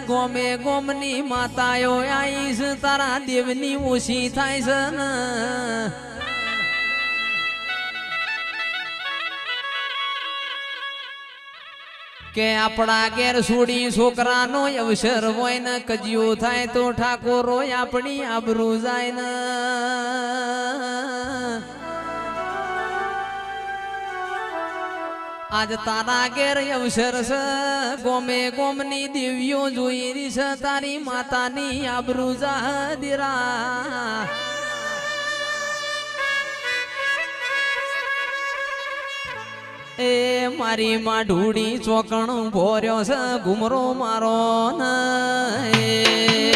ગોમે ગોમની માતાઓ આઈશ તારા દેવની ઓછી થાય છે ને કે આપણા ઘેર છોડી છોકરાનો અવસર હોય ને કજિયો થાય તો ઠાકોરો આપણી આબરૂ જાય ને આજ તારા ઘેર અવસર છે ગોમે ગોમની દેવીઓ જોઈ રહી છે તારી માતાની આબરૂ જાહદીરા એ મારી માં ઢૂડી ચોકણ ભોર્યો છે ઘુમરો મારો ને